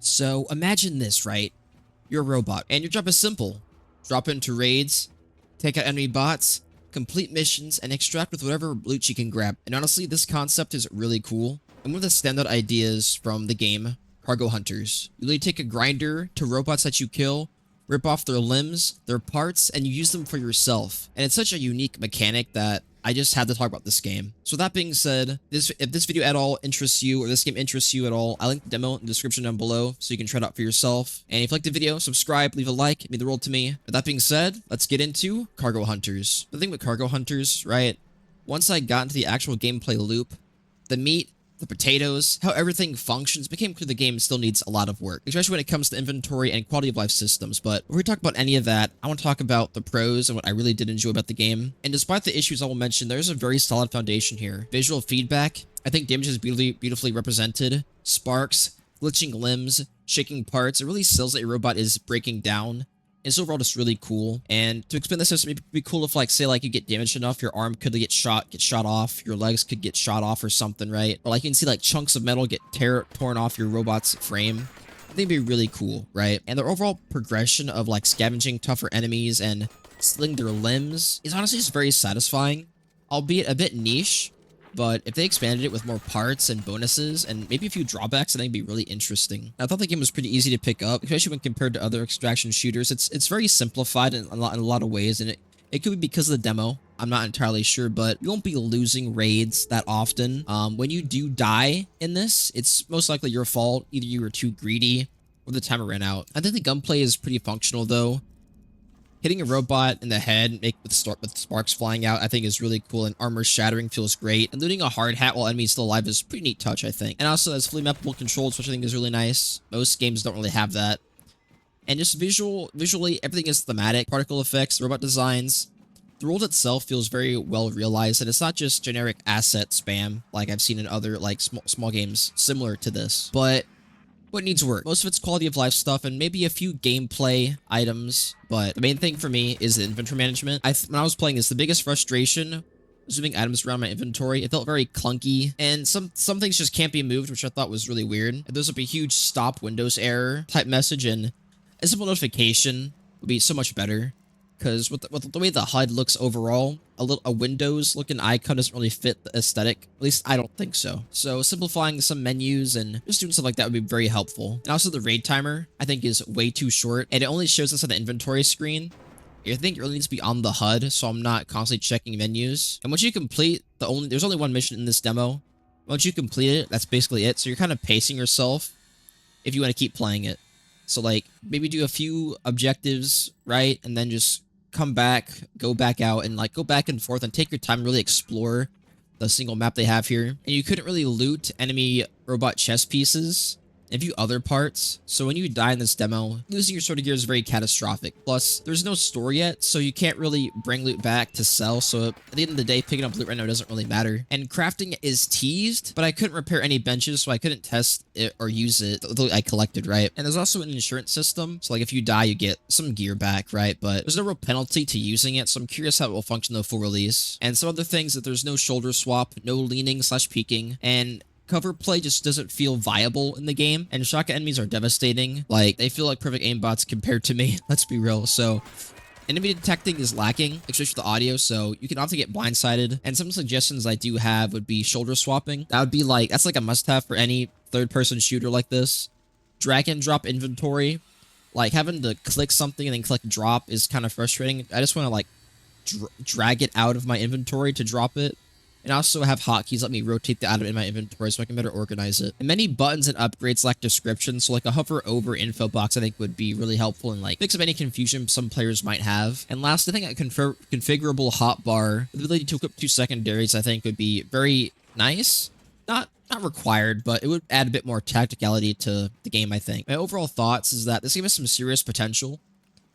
So imagine this, right? You're a robot, and your job is simple. Drop into raids, take out enemy bots, complete missions, and extract with whatever loot you can grab. And honestly, this concept is really cool. And one of the standout ideas from the game, cargo hunters. You literally take a grinder to robots that you kill, rip off their limbs, their parts, and you use them for yourself. And it's such a unique mechanic that I just had to talk about this game. So that being said, if this video at all interests you, or this game interests you at all, I linked the demo in the description down below so you can try it out for yourself. And if you liked the video, subscribe, leave a like, it means the world to me. But that being said, let's get into cargo hunters. The thing with cargo hunters, right? Once I got into the actual gameplay loop, the meat, the potatoes, how everything functions became clear the game still needs a lot of work, especially when it comes to inventory and quality of life systems. But before we talk about any of that, I want to talk about the pros and what I really did enjoy about the game. And despite the issues I will mention, there's a very solid foundation here. Visual feedback, I think damage is beautifully represented. Sparks, glitching limbs, shaking parts, it really sells that your robot is breaking down. It's overall just really cool. And to explain this system, it'd be cool if, like, say, like, you get damaged enough, your arm could get shot off, your legs could get shot off or something, right? Or like you can see like chunks of metal get torn off your robot's frame. I think it'd be really cool, right? And the overall progression of like scavenging tougher enemies and stealing their limbs is honestly just very satisfying, albeit a bit niche. But if they expanded it with more parts and bonuses and maybe a few drawbacks, I think it'd be really interesting. I thought the game was pretty easy to pick up, especially when compared to other extraction shooters. It's very simplified in a lot of ways, and it could be because of the demo. I'm not entirely sure, but you won't be losing raids that often. When you do die in this, it's most likely your fault. Either you were too greedy or the timer ran out. I think the gunplay is pretty functional though. Hitting a robot in the head with sparks flying out, I think is really cool, and armor shattering feels great. And looting a hard hat while enemies still alive is a pretty neat touch, I think. And also has fully mappable controls, which I think is really nice. Most games don't really have that. And just visually, everything is thematic. Particle effects, robot designs. The world itself feels very well realized, and it's not just generic asset spam like I've seen in other like small games similar to this. But what needs work? Most of it's quality of life stuff and maybe a few gameplay items, but the main thing for me is the inventory management. When I was playing this, the biggest frustration was moving items around my inventory. It felt very clunky, and some things just can't be moved, which I thought was really weird. And there's like a huge stop Windows error type message, and a simple notification would be so much better. Because with the way the HUD looks overall, a Windows looking icon doesn't really fit the aesthetic. At least I don't think so. So simplifying some menus and just doing stuff like that would be very helpful. And also the raid timer, I think, is way too short, and it only shows us on the inventory screen. I think it really needs to be on the HUD, so I'm not constantly checking menus. And once you complete there's only one mission in this demo. Once you complete it, that's basically it. So you're kind of pacing yourself if you want to keep playing it. So like maybe do a few objectives, right, and then just come back, go back out, and like go back and forth and take your time, really explore the single map they have here. And you couldn't really loot enemy robot chest pieces and a few other parts. So when you die in this demo, losing your sword of gear is very catastrophic. Plus, there's no store yet, so you can't really bring loot back to sell. So at the end of the day, picking up loot right now doesn't really matter. And crafting is teased, but I couldn't repair any benches, so I couldn't test it or use it. The loot I collected, right? And there's also an insurance system. So like if you die, you get some gear back, right? But there's no real penalty to using it, so I'm curious how it will function though full release. And some other things that there's no shoulder swap, no leaning/peeking, and cover play just doesn't feel viable in the game, and shotgun enemies are devastating. Like, they feel like perfect aimbots compared to me. Let's be real. So enemy detecting is lacking, especially with the audio, so you can often get blindsided. And some suggestions I do have would be shoulder swapping. That would be like, that's like a must-have for any third-person shooter like this. Drag and drop inventory. Like, having to click something and then click drop is kind of frustrating. I just want to like drag it out of my inventory to drop it. And also have hotkeys let me rotate the item in my inventory so I can better organize it. And many buttons and upgrades lack description, so like a hover over info box I think would be really helpful and like fix up any confusion some players might have. And last, I think a configurable hotbar with the ability to equip 2 secondaries I think would be very nice. Not required, but it would add a bit more tacticality to the game, I think. My overall thoughts is that this game has some serious potential.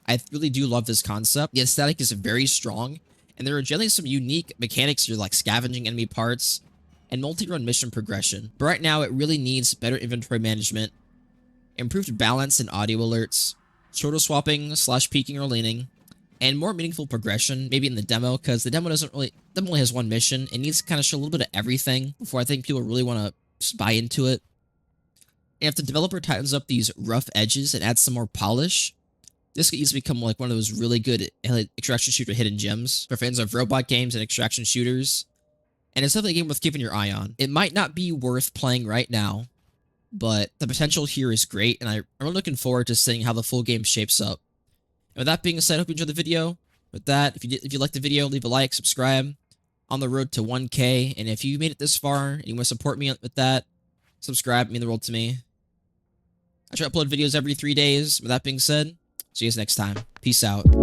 I really do love this concept. The aesthetic is very strong. And there are generally some unique mechanics here, like scavenging enemy parts and multi-run mission progression. But right now, it really needs better inventory management, improved balance and audio alerts, shoulder swapping/peeking or leaning, and more meaningful progression, maybe in the demo, because the demo only has one mission. It needs to kind of show a little bit of everything before I think people really want to buy into it. And if the developer tightens up these rough edges and adds some more polish, this could easily become like one of those really good extraction shooter hidden gems for fans of robot games and extraction shooters. And it's definitely a game worth keeping your eye on. It might not be worth playing right now, but the potential here is great, and I'm really looking forward to seeing how the full game shapes up. And with that being said, I hope you enjoyed the video. With that, if you liked the video, leave a like, subscribe. On the road to 1K, and if you made it this far and you want to support me with that, subscribe, mean the world to me. I try to upload videos every 3 days. With that being said, see you guys next time. Peace out.